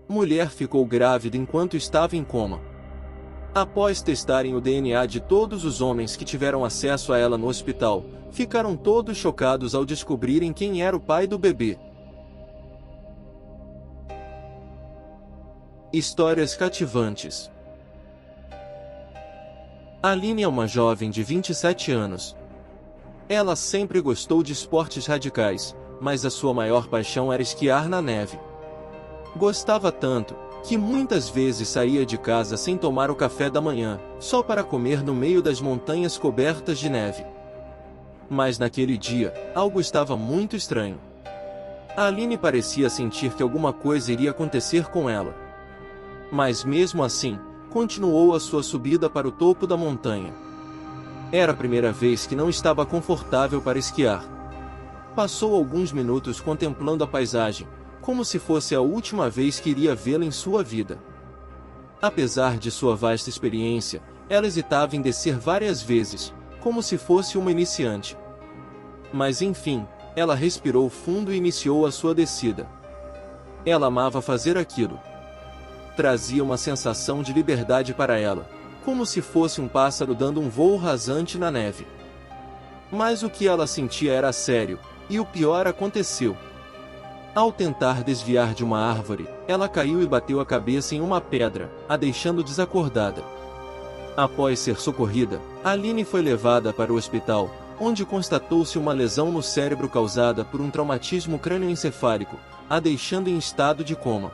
Mulher ficou grávida enquanto estava em coma. Após testarem o DNA de todos os homens que tiveram acesso a ela no hospital, ficaram todos chocados ao descobrirem quem era o pai do bebê. Histórias cativantes. Aline é uma jovem de 27 anos. Ela sempre gostou de esportes radicais, mas a sua maior paixão era esquiar na neve. Gostava tanto, que muitas vezes saía de casa sem tomar o café da manhã, só para comer no meio das montanhas cobertas de neve. Mas naquele dia, algo estava muito estranho. A Aline parecia sentir que alguma coisa iria acontecer com ela. Mas mesmo assim, continuou a sua subida para o topo da montanha. Era a primeira vez que não estava confortável para esquiar. Passou alguns minutos contemplando a paisagem, como se fosse a última vez que iria vê-la em sua vida. Apesar de sua vasta experiência, ela hesitava em descer várias vezes, como se fosse uma iniciante. Mas enfim, ela respirou fundo e iniciou a sua descida. Ela amava fazer aquilo. Trazia uma sensação de liberdade para ela, como se fosse um pássaro dando um voo rasante na neve. Mas o que ela sentia era sério, e o pior aconteceu. Ao tentar desviar de uma árvore, ela caiu e bateu a cabeça em uma pedra, a deixando desacordada. Após ser socorrida, Aline foi levada para o hospital, onde constatou-se uma lesão no cérebro causada por um traumatismo crânioencefálico, a deixando em estado de coma.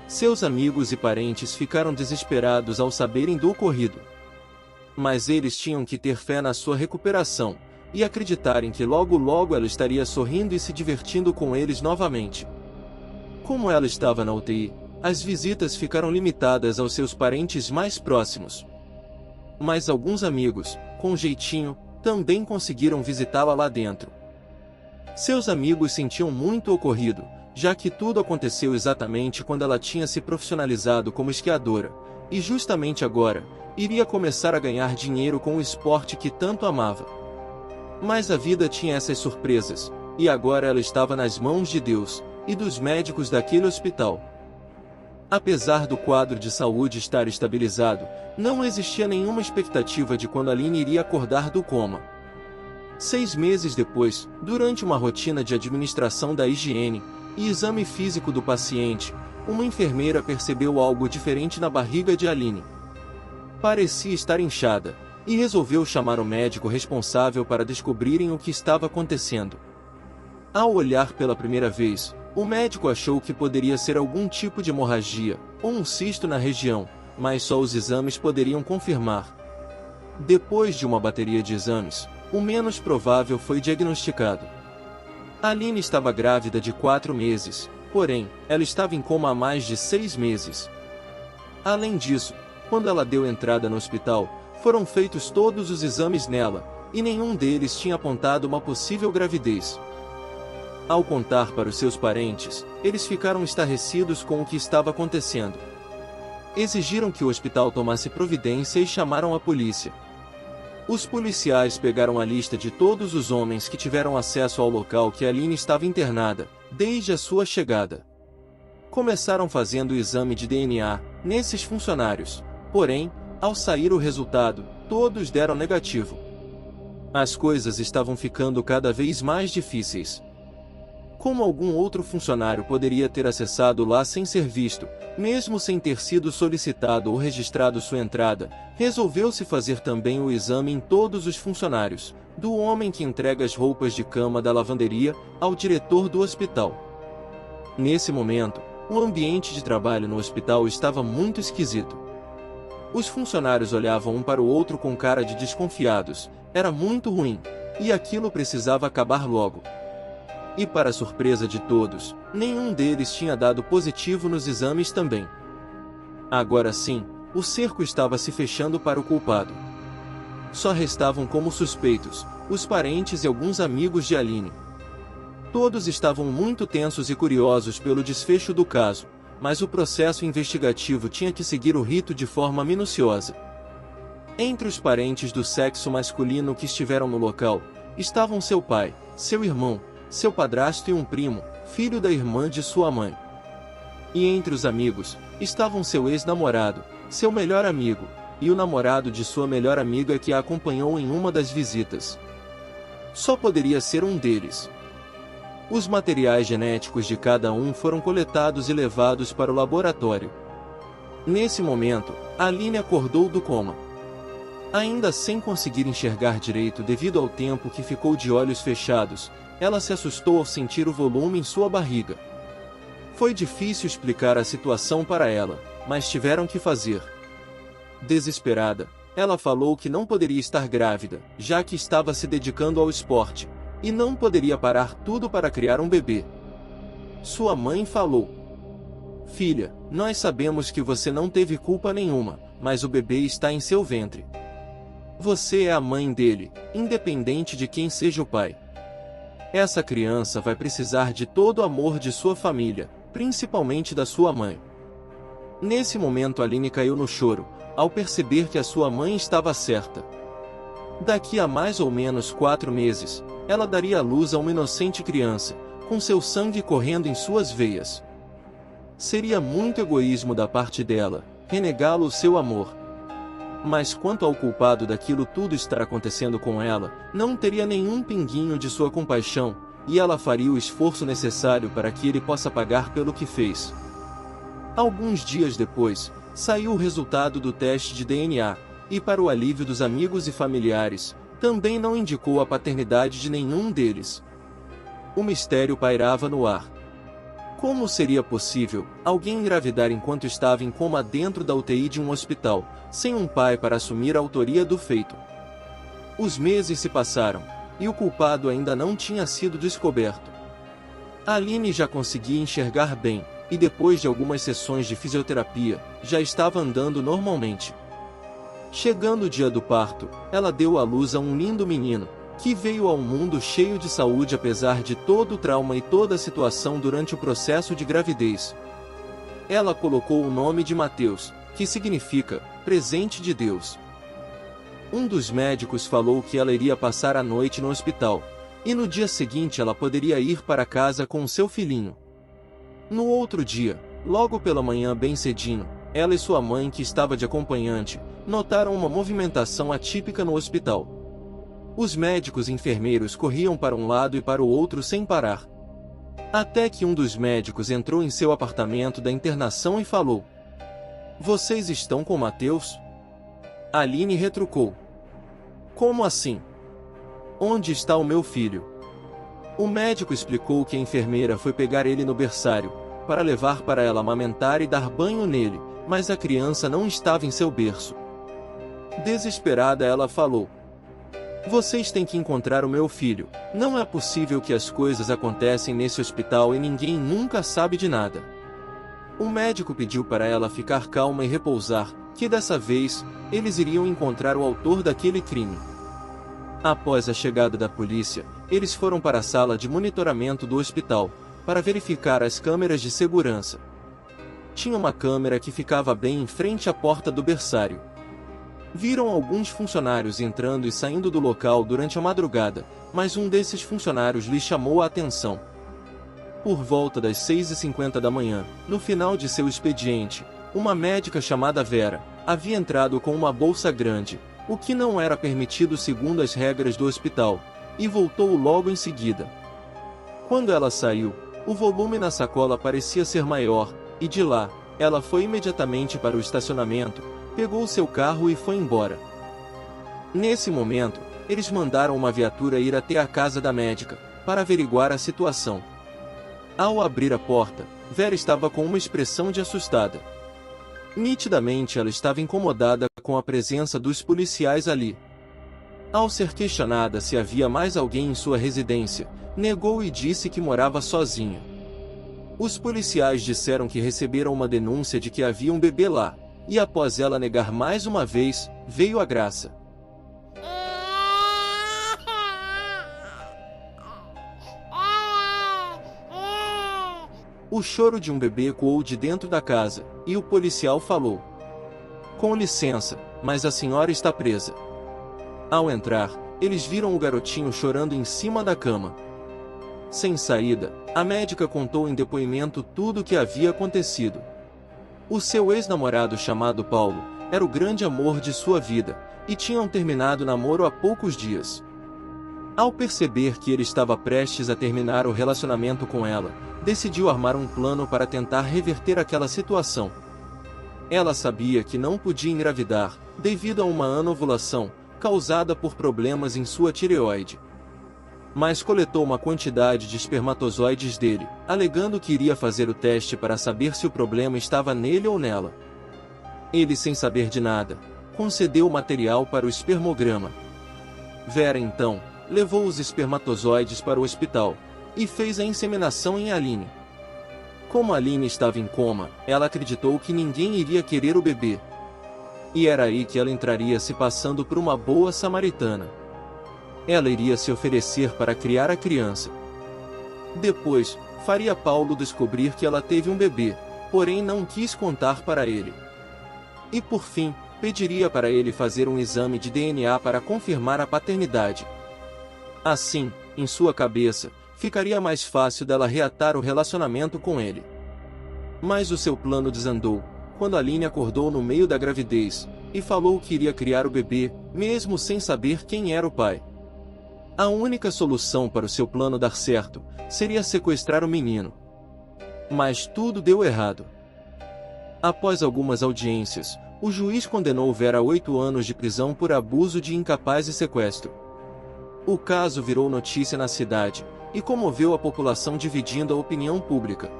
Seus amigos e parentes ficaram desesperados ao saberem do ocorrido. Mas eles tinham que ter fé na sua recuperação, e acreditarem que logo logo ela estaria sorrindo e se divertindo com eles novamente. Como ela estava na UTI, as visitas ficaram limitadas aos seus parentes mais próximos. Mas alguns amigos, com jeitinho, também conseguiram visitá-la lá dentro. Seus amigos sentiam muito o ocorrido, já que tudo aconteceu exatamente quando ela tinha se profissionalizado como esquiadora, e justamente agora, iria começar a ganhar dinheiro com o esporte que tanto amava. Mas a vida tinha essas surpresas, e agora ela estava nas mãos de Deus, e dos médicos daquele hospital. Apesar do quadro de saúde estar estabilizado, não existia nenhuma expectativa de quando Aline iria acordar do coma. 6 meses depois, durante uma rotina de administração da higiene e exame físico do paciente, uma enfermeira percebeu algo diferente na barriga de Aline. Parecia estar inchada, e resolveu chamar o médico responsável para descobrirem o que estava acontecendo. Ao olhar pela primeira vez, o médico achou que poderia ser algum tipo de hemorragia, ou um cisto na região, mas só os exames poderiam confirmar. Depois de uma bateria de exames, o menos provável foi diagnosticado. Aline estava grávida de 4 meses, porém, ela estava em coma há mais de 6 meses. Além disso, quando ela deu entrada no hospital, foram feitos todos os exames nela, e nenhum deles tinha apontado uma possível gravidez. Ao contar para os seus parentes, eles ficaram estarrecidos com o que estava acontecendo. Exigiram que o hospital tomasse providência e chamaram a polícia. Os policiais pegaram a lista de todos os homens que tiveram acesso ao local que Aline estava internada, desde a sua chegada. Começaram fazendo o exame de DNA nesses funcionários, porém, ao sair o resultado, todos deram negativo. As coisas estavam ficando cada vez mais difíceis. Como algum outro funcionário poderia ter acessado lá sem ser visto, mesmo sem ter sido solicitado ou registrado sua entrada, resolveu-se fazer também o exame em todos os funcionários, do homem que entrega as roupas de cama da lavanderia, ao diretor do hospital. Nesse momento, o ambiente de trabalho no hospital estava muito esquisito. Os funcionários olhavam um para o outro com cara de desconfiados, era muito ruim, e aquilo precisava acabar logo. E para surpresa de todos, nenhum deles tinha dado positivo nos exames também. Agora sim, o cerco estava se fechando para o culpado. Só restavam como suspeitos, os parentes e alguns amigos de Aline. Todos estavam muito tensos e curiosos pelo desfecho do caso, mas o processo investigativo tinha que seguir o rito de forma minuciosa. Entre os parentes do sexo masculino que estiveram no local, estavam seu pai, seu irmão, seu padrasto e um primo, filho da irmã de sua mãe. E entre os amigos, estavam seu ex-namorado, seu melhor amigo, e o namorado de sua melhor amiga que a acompanhou em uma das visitas. Só poderia ser um deles. Os materiais genéticos de cada um foram coletados e levados para o laboratório. Nesse momento, Aline acordou do coma. Ainda sem conseguir enxergar direito devido ao tempo que ficou de olhos fechados, ela se assustou ao sentir o volume em sua barriga. Foi difícil explicar a situação para ela, mas tiveram que fazer. Desesperada, ela falou que não poderia estar grávida, já que estava se dedicando ao esporte, e não poderia parar tudo para criar um bebê. Sua mãe falou: "Filha, nós sabemos que você não teve culpa nenhuma, mas o bebê está em seu ventre. Você é a mãe dele, independente de quem seja o pai. Essa criança vai precisar de todo o amor de sua família, principalmente da sua mãe." Nesse momento Aline caiu no choro, ao perceber que a sua mãe estava certa. Daqui a mais ou menos 4 meses, ela daria à luz a uma inocente criança, com seu sangue correndo em suas veias. Seria muito egoísmo da parte dela, renegá-lo o seu amor. Mas quanto ao culpado daquilo tudo estar acontecendo com ela, não teria nenhum pinguinho de sua compaixão, e ela faria o esforço necessário para que ele possa pagar pelo que fez. Alguns dias depois, saiu o resultado do teste de DNA, e para o alívio dos amigos e familiares, também não indicou a paternidade de nenhum deles. O mistério pairava no ar. Como seria possível alguém engravidar enquanto estava em coma dentro da UTI de um hospital, sem um pai para assumir a autoria do feito? Os meses se passaram, e o culpado ainda não tinha sido descoberto. Aline já conseguia enxergar bem, e depois de algumas sessões de fisioterapia, já estava andando normalmente. Chegando o dia do parto, ela deu à luz a um lindo menino, que veio ao mundo cheio de saúde apesar de todo o trauma e toda a situação durante o processo de gravidez. Ela colocou o nome de Mateus, que significa presente de Deus. Um dos médicos falou que ela iria passar a noite no hospital, e no dia seguinte ela poderia ir para casa com seu filhinho. No outro dia, logo pela manhã bem cedinho, ela e sua mãe, que estava de acompanhante, notaram uma movimentação atípica no hospital. Os médicos e enfermeiros corriam para um lado e para o outro sem parar. Até que um dos médicos entrou em seu apartamento da internação e falou: "Vocês estão com Mateus?" Aline retrucou: "Como assim? Onde está o meu filho?" O médico explicou que a enfermeira foi pegar ele no berçário, para levar para ela amamentar e dar banho nele, mas a criança não estava em seu berço. Desesperada, ela falou: "Vocês têm que encontrar o meu filho. Não é possível que as coisas acontecem nesse hospital e ninguém nunca sabe de nada." O médico pediu para ela ficar calma e repousar, que dessa vez, eles iriam encontrar o autor daquele crime. Após a chegada da polícia, eles foram para a sala de monitoramento do hospital, para verificar as câmeras de segurança. Tinha uma câmera que ficava bem em frente à porta do berçário. Viram alguns funcionários entrando e saindo do local durante a madrugada, mas um desses funcionários lhe chamou a atenção. Por volta das 6h50 da manhã, no final de seu expediente, uma médica chamada Vera havia entrado com uma bolsa grande, o que não era permitido segundo as regras do hospital, e voltou logo em seguida. Quando ela saiu, o volume na sacola parecia ser maior, e de lá, ela foi imediatamente para o estacionamento, pegou seu carro e foi embora. Nesse momento, eles mandaram uma viatura ir até a casa da médica, para averiguar a situação. Ao abrir a porta, Vera estava com uma expressão de assustada. Nitidamente ela estava incomodada com a presença dos policiais ali. Ao ser questionada se havia mais alguém em sua residência, negou e disse que morava sozinha. Os policiais disseram que receberam uma denúncia de que havia um bebê lá, e após ela negar mais uma vez, veio a graça. O choro de um bebê ecoou de dentro da casa, e o policial falou: "Com licença, mas a senhora está presa." Ao entrar, eles viram o garotinho chorando em cima da cama. Sem saída, a médica contou em depoimento tudo o que havia acontecido. O seu ex-namorado chamado Paulo era o grande amor de sua vida, e tinham terminado o namoro há poucos dias. Ao perceber que ele estava prestes a terminar o relacionamento com ela, decidiu armar um plano para tentar reverter aquela situação. Ela sabia que não podia engravidar, devido a uma anovulação, causada por problemas em sua tireoide. Mas coletou uma quantidade de espermatozoides dele, alegando que iria fazer o teste para saber se o problema estava nele ou nela. Ele, sem saber de nada, concedeu o material para o espermograma. Vera, então, levou os espermatozoides para o hospital e fez a inseminação em Aline. Como Aline estava em coma, ela acreditou que ninguém iria querer o bebê. E era aí que ela entraria se passando por uma boa samaritana. Ela iria se oferecer para criar a criança. Depois, faria Paulo descobrir que ela teve um bebê, porém não quis contar para ele. E por fim, pediria para ele fazer um exame de DNA para confirmar a paternidade. Assim, em sua cabeça, ficaria mais fácil dela reatar o relacionamento com ele. Mas o seu plano desandou, quando Aline acordou no meio da gravidez, e falou que iria criar o bebê, mesmo sem saber quem era o pai. A única solução para o seu plano dar certo, seria sequestrar o menino. Mas tudo deu errado. Após algumas audiências, o juiz condenou Vera a 8 anos de prisão por abuso de incapaz e sequestro. O caso virou notícia na cidade, e comoveu a população, dividindo a opinião pública.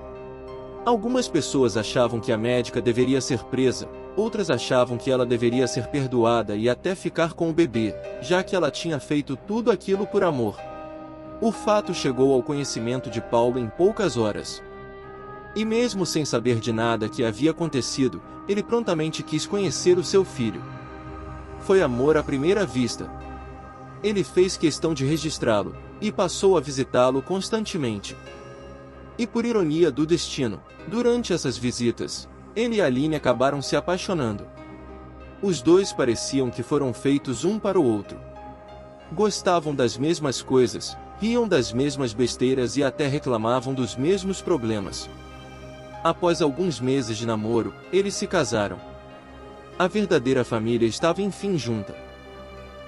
Algumas pessoas achavam que a médica deveria ser presa, outras achavam que ela deveria ser perdoada e até ficar com o bebê, já que ela tinha feito tudo aquilo por amor. O fato chegou ao conhecimento de Paulo em poucas horas. E mesmo sem saber de nada que havia acontecido, ele prontamente quis conhecer o seu filho. Foi amor à primeira vista. Ele fez questão de registrá-lo, e passou a visitá-lo constantemente. E por ironia do destino, durante essas visitas, ele e Aline acabaram se apaixonando. Os dois pareciam que foram feitos um para o outro. Gostavam das mesmas coisas, riam das mesmas besteiras e até reclamavam dos mesmos problemas. Após alguns meses de namoro, eles se casaram. A verdadeira família estava enfim junta.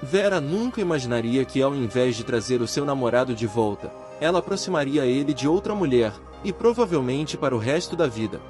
Vera nunca imaginaria que, ao invés de trazer o seu namorado de volta, ela aproximaria ele de outra mulher, e provavelmente para o resto da vida.